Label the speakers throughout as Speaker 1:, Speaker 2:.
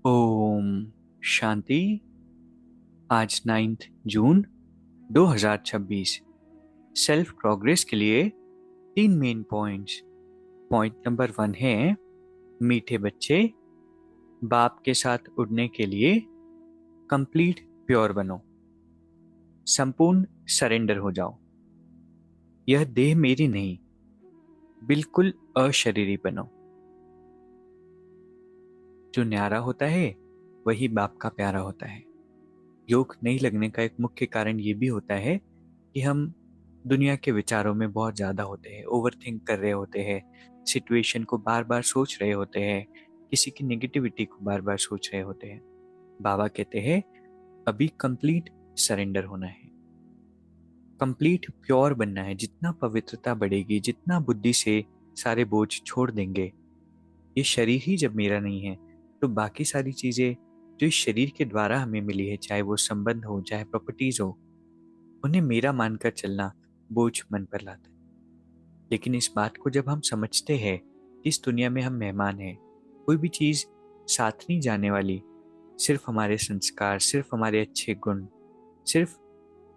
Speaker 1: ओम शांति। आज 9 जून 2026। Self progress के लिए 3 मेन पॉइंट्स। पॉइंट नंबर 1 है मीठे बच्चे, बाप के साथ उड़ने के लिए कंप्लीट प्योर बनो, संपूर्ण सरेंडर हो जाओ। यह देह मेरी नहीं, बिल्कुल अशरीरी बनो। जो न्यारा होता है वही बाप का प्यारा होता है। योग नहीं लगने का एक मुख्य कारण ये भी होता है कि हम दुनिया के विचारों में बहुत ज़्यादा होते हैं, ओवर थिंक कर रहे होते हैं, सिचुएशन को बार बार सोच रहे होते हैं, किसी की नेगेटिविटी को बार बार सोच रहे होते हैं। बाबा कहते हैं अभी कंप्लीट सरेंडर होना है, कंप्लीट प्योर बनना है। जितना पवित्रता बढ़ेगी, जितना बुद्धि से सारे बोझ छोड़ देंगे, ये शरीर ही जब मेरा नहीं है तो बाकी सारी चीज़ें जो इस शरीर के द्वारा हमें मिली है, चाहे वो संबंध हो चाहे प्रॉपर्टीज हो, उन्हें मेरा मानकर चलना बोझ मन पर लाता है। लेकिन इस बात को जब हम समझते हैं कि इस दुनिया में हम मेहमान हैं, कोई भी चीज़ साथ नहीं जाने वाली, सिर्फ हमारे संस्कार, सिर्फ हमारे अच्छे गुण, सिर्फ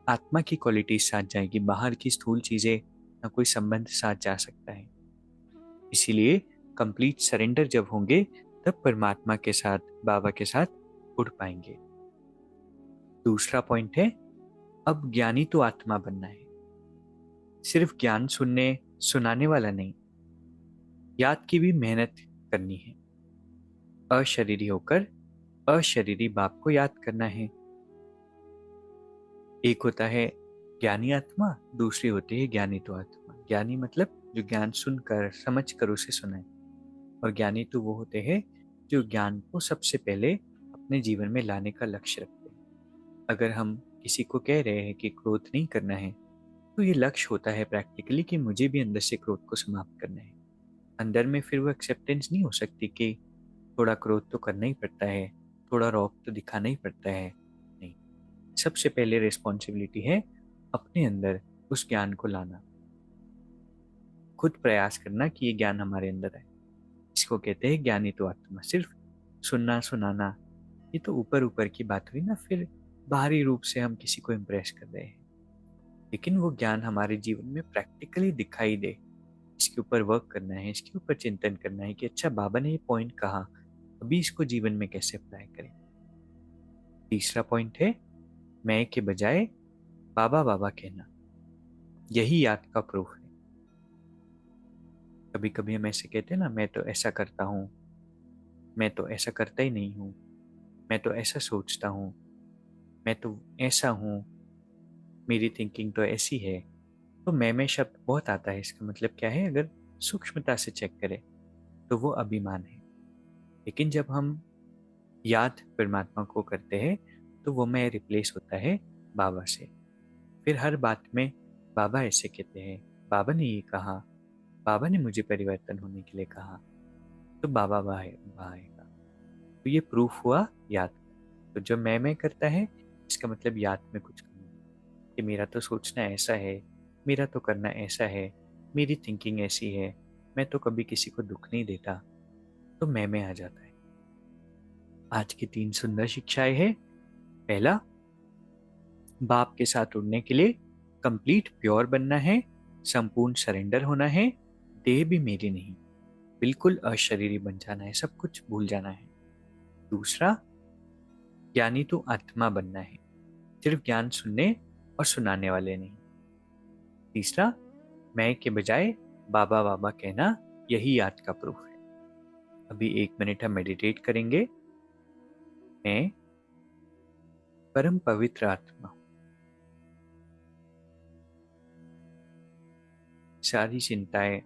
Speaker 1: आत्मा की क्वालिटी साथ जाएगी, बाहर की स्थूल चीज़ें ना कोई संबंध साथ जा सकता है। इसीलिए कंप्लीट सरेंडर जब होंगे तब परमात्मा के साथ, बाबा के साथ उड़ पाएंगे। दूसरा पॉइंट है अब ज्ञानी तो आत्मा बनना है, सिर्फ ज्ञान सुनने सुनाने वाला नहीं, याद की भी मेहनत करनी है। अशरीरी होकर अशरीरी बाप को याद करना है। एक होता है ज्ञानी आत्मा, दूसरी होती है ज्ञानी तो आत्मा। ज्ञानी मतलब जो ज्ञान सुनकर समझ कर उसे सुनाए, और ज्ञानी तो वो होते हैं जो ज्ञान को सबसे पहले अपने जीवन में लाने का लक्ष्य रखते हैं। अगर हम किसी को कह रहे हैं कि क्रोध नहीं करना है, तो ये लक्ष्य होता है प्रैक्टिकली कि मुझे भी अंदर से क्रोध को समाप्त करना है। अंदर में फिर वो एक्सेप्टेंस नहीं हो सकती कि थोड़ा क्रोध तो करना ही पड़ता है, थोड़ा रौब तो दिखाना ही पड़ता है। नहीं, सबसे पहले रिस्पॉन्सिबिलिटी है अपने अंदर उस ज्ञान को लाना, खुद प्रयास करना कि ये ज्ञान हमारे अंदर है। इसको कहते हैं ज्ञानी तो आत्मा। सिर्फ सुनना सुनाना ये तो ऊपर ऊपर की बात हुई ना, फिर बाहरी रूप से हम किसी को इम्प्रेस कर रहे हैं। लेकिन वो ज्ञान हमारे जीवन में प्रैक्टिकली दिखाई दे, इसके ऊपर वर्क करना है, इसके ऊपर चिंतन करना है कि अच्छा बाबा ने ये पॉइंट कहा, अभी इसको जीवन में कैसे अप्लाई करें। तीसरा पॉइंट है मैं के बजाय बाबा बाबा कहना, यही याद का प्रूफ है। कभी कभी हम ऐसे कहते हैं ना, मैं तो ऐसा करता हूँ, मैं तो ऐसा करता ही नहीं हूँ, मैं तो ऐसा सोचता हूँ, मैं तो ऐसा हूँ, मेरी थिंकिंग तो ऐसी है। तो मैं शब्द बहुत आता है। इसका मतलब क्या है? अगर सूक्ष्मता से चेक करें तो वो अभिमान है। लेकिन जब हम याद परमात्मा को करते हैं तो वो मैं रिप्लेस होता है बाबा से। फिर हर बात में बाबा ऐसे कहते हैं, बाबा ने ये कहा, बाबा ने मुझे परिवर्तन होने के लिए कहा, तो बाबा आएगा। तो ये प्रूफ हुआ याद का। तो जब मैं करता है, इसका मतलब याद में कुछ कमी है कि मेरा तो सोचना ऐसा है, मेरा तो करना ऐसा है, मेरी थिंकिंग ऐसी है, मैं तो कभी किसी को दुख नहीं देता। तो मैं आ जाता है। आज की 3 सुंदर शिक्षाएं हैं। पहला, बाप के साथ उड़ने के लिए कंप्लीट प्योर बनना है, संपूर्ण सरेंडर होना है, देह भी मेरी नहीं, बिल्कुल अशरीरी बन जाना है, सब कुछ भूल जाना है। दूसरा, ज्ञानी तो आत्मा बनना है, सिर्फ ज्ञान सुनने और सुनाने वाले नहीं। तीसरा, मैं के बजाय बाबा बाबा कहना, यही याद का प्रूफ है। अभी 1 मिनट हम मेडिटेट करेंगे। मैं परम पवित्र आत्मा हूँ। सारी चिंताएं,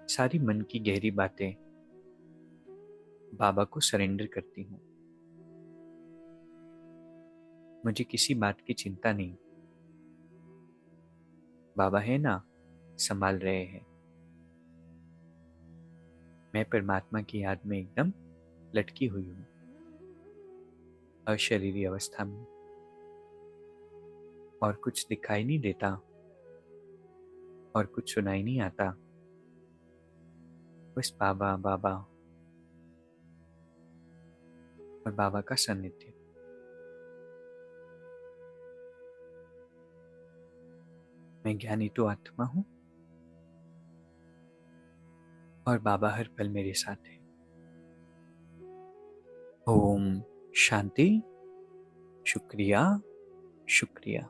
Speaker 1: सारी मन की गहरी बातें बाबा को सरेंडर करती हूँ। मुझे किसी बात की चिंता नहीं, बाबा है ना, संभाल रहे हैं। मैं परमात्मा की याद में एकदम लटकी हुई हूँ, अशरीरी अवस्था में, और कुछ दिखाई नहीं देता और कुछ सुनाई नहीं आता। बस बाबा बाबा। और बाबा का सानिध्य। मैं ज्ञानी तो आत्मा हूं और बाबा हर पल मेरे साथ है। ओम शांति। शुक्रिया, शुक्रिया।